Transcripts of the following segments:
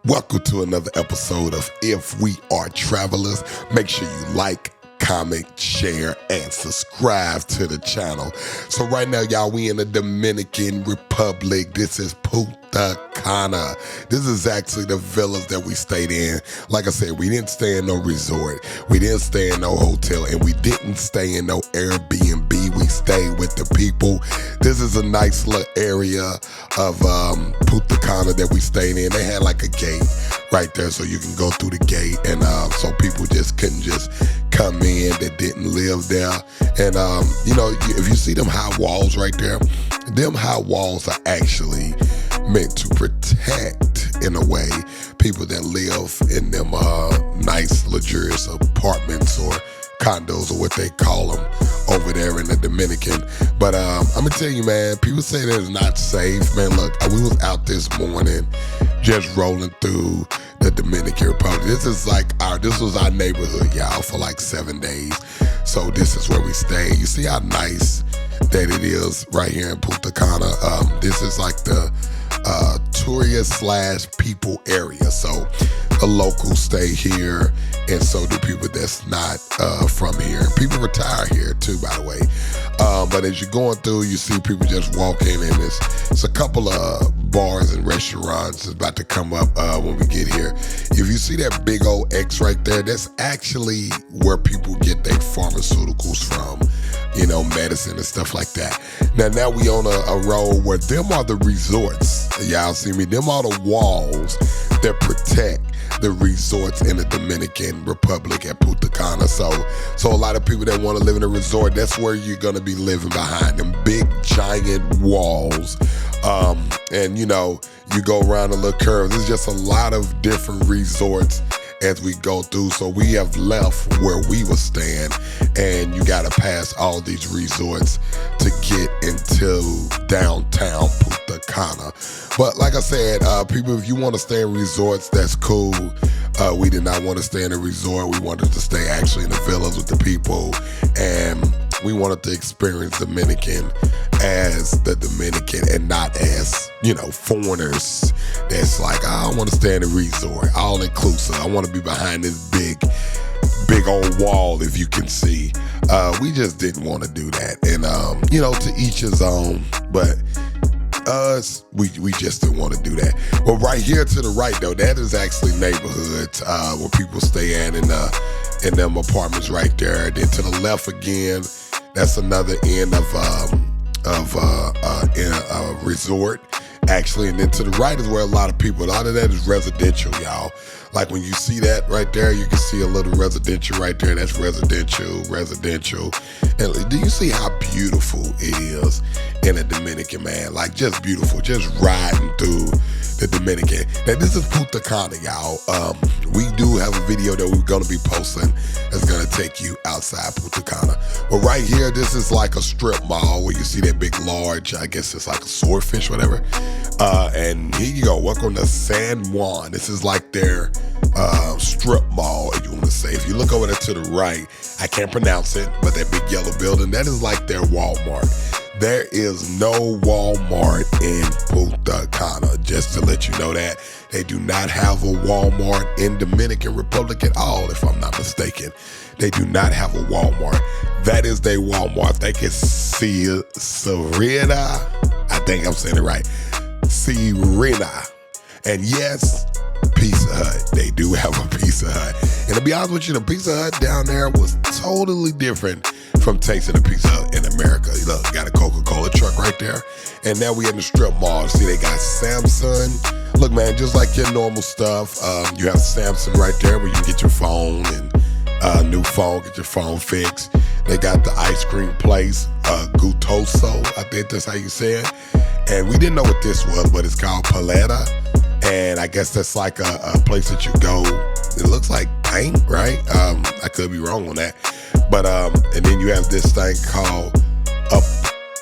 Welcome to another episode of If We Are Travelers. Make sure you like, comment, share, and subscribe to the channel. So right now, y'all, we in the Dominican Republic. This is Punta Cana. This is actually the villas that we stayed in. Like I said, we didn't stay in no resort. We didn't stay in no hotel, and we didn't stay in no Airbnb. We stayed with the people. This is a nice little area of Punta Cana that we stayed in. They had like a gate right there, so you can go through the gate, and so people just couldn't just come in that didn't live there. And if you see them high walls right there, them high walls are actually meant to protect, in a way, people that live in them nice luxurious apartments or condos, or what they call them over there in the Dominican. But I'm gonna tell you, man, people say that it's not safe. Man, look, we was out this morning just rolling through the Dominican Republic. This was our neighborhood, y'all, for like 7 days. So this is where we stay. You see how nice that it is right here in Punta Cana. This is like the tourist / people area. So the locals stay here, and so do people that's not from here. People retire here too, by the way. But as you're going through, you see people just walking, and it's a couple of bars and restaurants that's about to come up when we get here. If you see that big old X right there, that's actually where people get their pharmaceuticals from, medicine and stuff like that. Now we on a road where them are the resorts. Y'all see me? Them are the walls that protect the resorts in the Dominican Republic at Punta Cana. So a lot of people that want to live in a resort, that's where you're going to be living, behind them big giant walls. And you go around a little curve. There's just a lot of different resorts as we go through. So we have left where we were staying, and you got to pass all these resorts to get into downtown Punta Cana. But like I said, people, if you want to stay in resorts, that's cool. We did not want to stay in a resort. We wanted to stay actually in the villas with the people, and we wanted to experience Dominican as the Dominican and not as, foreigners that's like, I don't want to stay in a resort, all inclusive. I want to be behind this big old wall, if you can see. We just didn't want to do that. And, to each his own. But us, we just didn't want to do that. Well, right here to the right, though, that is actually neighborhoods where people stay at in them apartments right there. Then to the left again, that's another end of a resort, actually. And then to the right is where a lot of that is residential, y'all. Like when you see that right there, you can see a little residential right there. That's residential. And do you see how beautiful it is in the Dominican, man? Like, just beautiful, just riding through the Dominican. Now, this is Punta Cana, y'all. We do have a video that we're going to be posting that's going to take you outside Punta Cana. But right here, this is like a strip mall where you see that big, large, I guess it's like a swordfish, whatever. And here you go. Welcome to San Juan. This is like their strip mall, if you want to say. If you look over there to the right, I can't pronounce it, but that big yellow building, that is like their Walmart. There is no Walmart in Punta Cana, just to let you know that. They do not have a Walmart in Dominican Republic at all, if I'm not mistaken. They do not have a Walmart. That is their Walmart. I think it's Serena. I think I'm saying it right. Serena. And yes, Pizza Hut. They do have a Pizza Hut. And to be honest with you, the Pizza Hut down there was totally different from tasting a Pizza Hut in America. Look, got a Coca-Cola truck right there. And now we in the strip mall. See, they got Samsung. Look, man, just like your normal stuff. You have Samsung right there where you can get your phone and new phone, get your phone fixed. They got the ice cream place, Gutoso. I think that's how you say it. And we didn't know what this was, but it's called Paleta. And I guess that's like a place that you go. It looks like paint, right? I could be wrong on that. But and then you have this thing called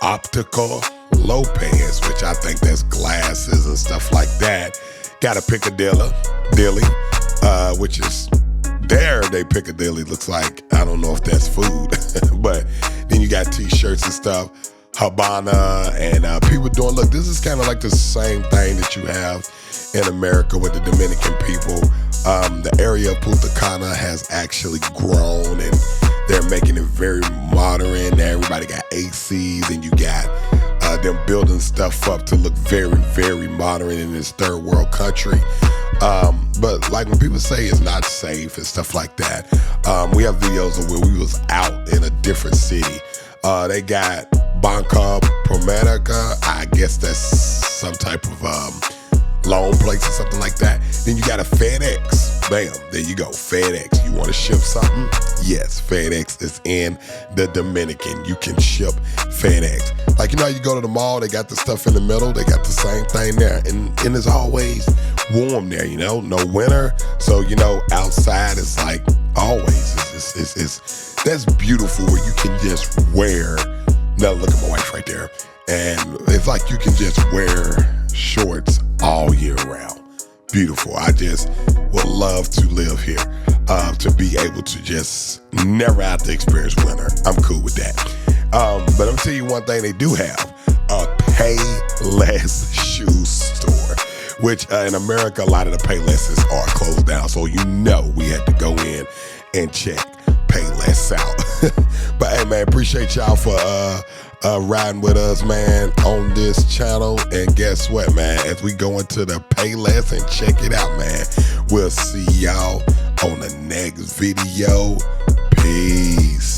Optical Lopez, which I think that's glasses and stuff like that. Got a Piccadilly, which is they Piccadilly looks like, I don't know if that's food, but then you got t-shirts and stuff. Habana, and people doing, look, this is kind of like the same thing that you have in America with the Dominican people. The area of Punta Cana has actually grown, and they're making it very modern. Everybody got ACs, and you got them building stuff up to look very, very modern in this third world country. But like when people say it's not safe and stuff like that, we have videos of where we was out in a different city. They got Banca Promedica, I guess that's some type of loan place or something like that. Then you got a FedEx. Bam, there you go, FedEx. You want to ship something? Yes, FedEx is in the Dominican. You can ship FedEx. Like, you know, you go to the mall, they got the stuff in the middle, they got the same thing there. And it's always warm there, you know, no winter. So, you know, outside it's like always, that's beautiful where you can just wear, now look at my wife right there. And it's like you can just wear shorts all year round. Beautiful. I just would love to live here, to be able to just never have to experience winter. I'm cool with that. But I'm gonna tell you one thing they do have, a Payless shoe store, which in America, a lot of the Paylesses are closed down. So you know we had to go in and check Payless out. But hey man, appreciate y'all for riding with us, man, on this channel. And guess what, man? As we go into the Payless and check it out, man, we'll see y'all on the next video. Peace.